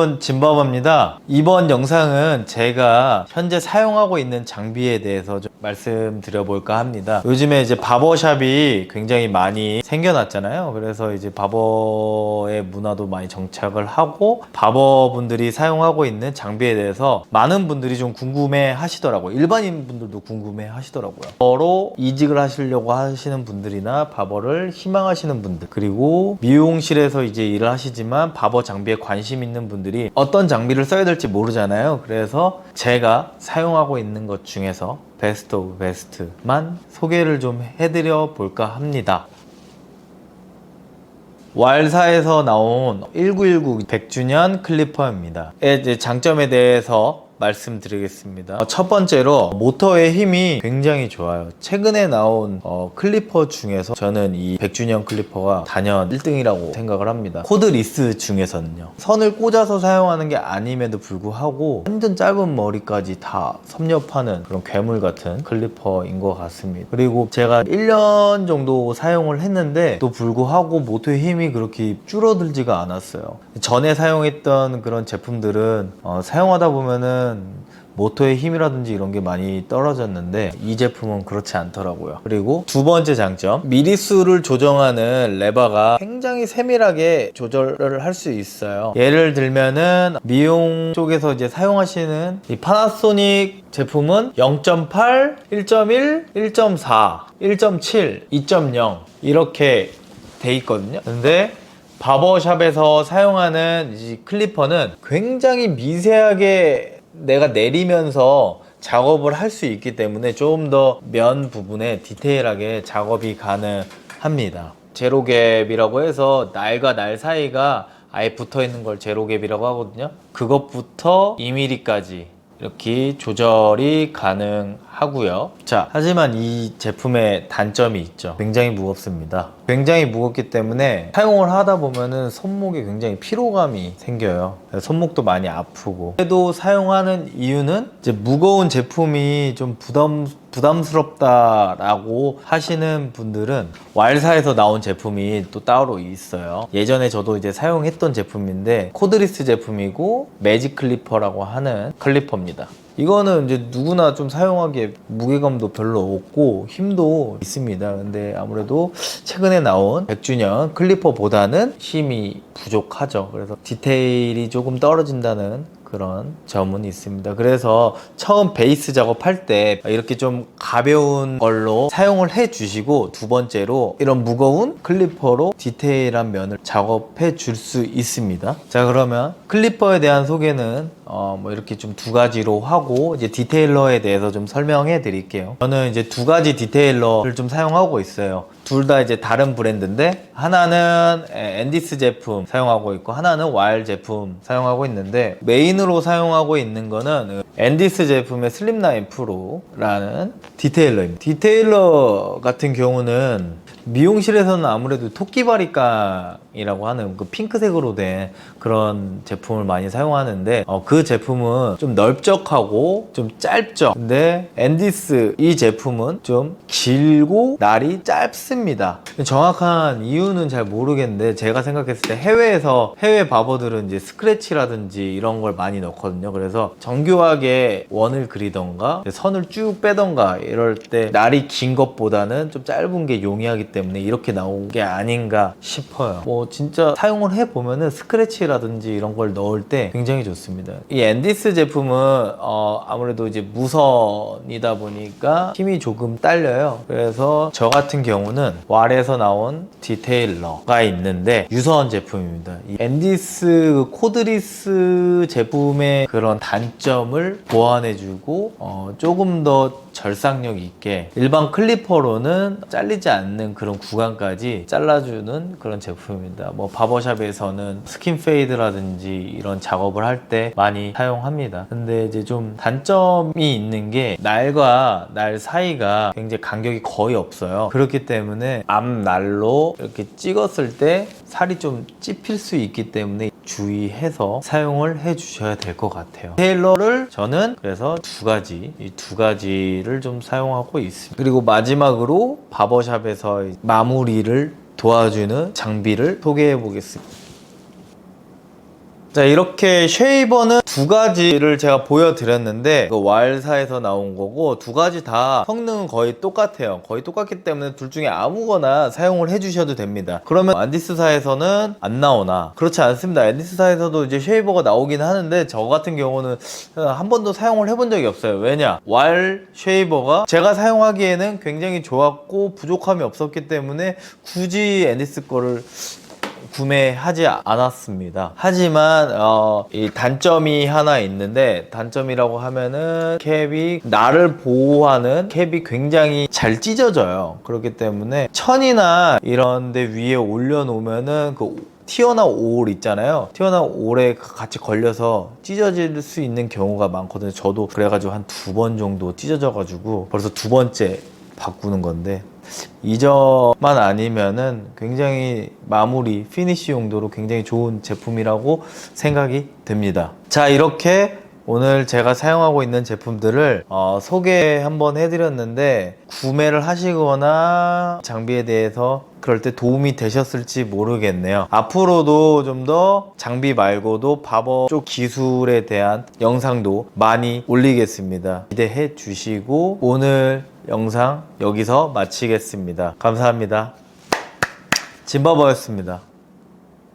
진바버입니다. 이번 영상은 제가 현재 사용하고 있는 장비에 대해서 좀 말씀드려 볼까 합니다. 요즘에 이제 바버샵이 굉장히 많이 생겨났잖아요. 그래서 이제 바버의 문화도 많이 정착을 하고 바버분들이 사용하고 있는 장비에 대해서 많은 분들이 좀 궁금해 하시더라고요. 일반인 분들도 궁금해 하시더라고요. 바버로 이직을 하시려고 하시는 분들이나 바버를 희망하시는 분들, 그리고 미용실에서 이제 일을 하시지만 바버 장비에 관심 있는 분들이 어떤 장비를 써야 될지 모르잖아요. 그래서 제가 사용하고 있는 것 중에서 베스트 오브 베스트만 소개를 좀 해드려 볼까 합니다. 왈사에서 나온 1919 100주년 클리퍼입니다. 이제 장점에 대해서 말씀드리겠습니다. 첫 번째로 모터의 힘이 굉장히 좋아요. 최근에 나온 클리퍼 중에서 저는 이 100주년 클리퍼가 단연 1등이라고 생각을 합니다. 코드리스 중에서는요. 선을 꽂아서 사용하는 게 아님에도 불구하고 완전 짧은 머리까지 다 섭렵하는 그런 괴물 같은 클리퍼인 것 같습니다. 그리고 제가 1년 정도 사용을 했는데 또 불구하고 모터의 힘이 그렇게 줄어들지가 않았어요. 전에 사용했던 그런 제품들은 사용하다 보면은 모터의 힘이라든지 이런 게 많이 떨어졌는데 이 제품은 그렇지 않더라고요. 그리고 두 번째 장점, 미리수를 조정하는 레버가 굉장히 세밀하게 조절을 할 수 있어요. 예를 들면은 미용 쪽에서 이제 사용하시는 이 파나소닉 제품은 0.8, 1.1, 1.4, 1.7, 2.0 이렇게 돼 있거든요. 근데 바버샵에서 사용하는 이 클리퍼는 굉장히 미세하게 내가 내리면서 작업을 할 수 있기 때문에 좀 더 면 부분에 디테일하게 작업이 가능합니다. 제로갭이라고 해서 날과 날 사이가 아예 붙어 있는 걸 제로갭이라고 하거든요. 그것부터 2mm까지 이렇게 조절이 가능하고요. 자, 하지만 이 제품의 단점이 있죠. 굉장히 무겁습니다. 굉장히 무겁기 때문에 사용을 하다 보면은 손목에 굉장히 피로감이 생겨요. 손목도 많이 아프고. 그래도 사용하는 이유는 이제 무거운 제품이 좀 부담스럽다라고 하시는 분들은 왈사에서 나온 제품이 또 따로 있어요. 예전에 저도 이제 사용했던 제품인데 코드리스 제품이고 매직 클리퍼라고 하는 클리퍼입니다. 이거는 이제 누구나 좀 사용하기에 무게감도 별로 없고 힘도 있습니다. 근데 아무래도 최근에 나온 100주년 클리퍼보다는 힘이 부족하죠. 그래서 디테일이 조금 떨어진다는 그런 점은 있습니다. 그래서 처음 베이스 작업할 때 이렇게 좀 가벼운 걸로 사용을 해 주시고, 두 번째로 이런 무거운 클리퍼로 디테일한 면을 작업해 줄 수 있습니다. 자, 그러면 클리퍼에 대한 소개는 뭐 이렇게 좀 두 가지로 하고 이제 디테일러에 대해서 좀 설명해 드릴게요. 저는 이제 두 가지 디테일러를 좀 사용하고 있어요. 둘 다 이제 다른 브랜드인데, 하나는 앤디스 제품 사용하고 있고 하나는 왈 제품 사용하고 있는데, 메인으로 사용하고 있는 거는 앤디스 제품의 슬립라인 프로라는 디테일러입니다. 디테일러 같은 경우는 미용실에서는 아무래도 토끼바리깡이라고 하는 그 핑크색으로 된 그런 제품을 많이 사용하는데, 그 제품은 좀 넓적하고 좀 짧죠. 근데 앤디스 이 제품은 좀 길고 날이 짧습니다. 정확한 이유는 잘 모르겠는데, 제가 생각했을 때 해외 바버들은 이제 스크래치라든지 이런 걸 많이 넣거든요. 그래서 정교하게 원을 그리던가 선을 쭉 빼던가 이럴 때 날이 긴 것보다는 좀 짧은 게 용이하기 때문에 이렇게 나온 게 아닌가 싶어요. 뭐 진짜 사용을 해보면은 스크래치라든지 이런 걸 넣을 때 굉장히 좋습니다. 이 앤디스 제품은 아무래도 이제 무선이다 보니까 힘이 조금 딸려요. 그래서 저 같은 경우는 왈에서 나온 디테일러가 있는데 유선 제품입니다. 이 앤디스 코드리스 제품의 그런 단점을 보완해주고 조금 더 절삭력 있게 일반 클리퍼로는 잘리지 않는 그런 구간까지 잘라주는 그런 제품입니다. 뭐 바버샵에서는 스킨 페이드라든지 이런 작업을 할 때 많이 사용합니다. 근데 이제 좀 단점이 있는 게 날과 날 사이가 굉장히 간격이 거의 없어요. 그렇기 때문에 앞날로 이렇게 찍었을 때 살이 좀 찝힐 수 있기 때문에 주의해서 사용을 해 주셔야 될 것 같아요. 테일러를 저는 그래서 이 두 가지를 좀 사용하고 있습니다. 그리고 마지막으로 바버샵에서 마무리를 도와주는 장비를 소개해 보겠습니다. 자, 이렇게 쉐이버는 두 가지를 제가 보여드렸는데 그 왈사에서 나온 거고 두 가지 다 성능은 거의 똑같아요. 거의 똑같기 때문에 둘 중에 아무거나 사용을 해주셔도 됩니다. 그러면 안디스사에서는 안 나오나? 그렇지 않습니다. 안디스사에서도 이제 쉐이버가 나오긴 하는데 저 같은 경우는 한 번도 사용을 해본 적이 없어요. 왜냐? 왈 쉐이버가 제가 사용하기에는 굉장히 좋았고 부족함이 없었기 때문에 굳이 앤디스 거를 구매하지 않았습니다. 하지만 이 단점이 하나 있는데, 단점이라고 하면은 캡이 나를 보호하는 캡이 굉장히 잘 찢어져요. 그렇기 때문에 천이나 이런 데 위에 올려놓으면은 그 튀어나온 올 있잖아요. 튀어나온 올에 같이 걸려서 찢어질 수 있는 경우가 많거든요. 저도 그래가지고 한 2번 정도 찢어져가지고 벌써 2번째 바꾸는 건데, 이 점만 아니면은 굉장히 마무리, 피니쉬 용도로 굉장히 좋은 제품이라고 생각이 듭니다. 자, 이렇게 오늘 제가 사용하고 있는 제품들을 소개 한번 해드렸는데, 구매를 하시거나 장비에 대해서 그럴 때 도움이 되셨을지 모르겠네요. 앞으로도 좀 더 장비 말고도 바버 쪽 기술에 대한 영상도 많이 올리겠습니다. 기대해 주시고 오늘 영상 여기서 마치겠습니다. 감사합니다. 진바버였습니다.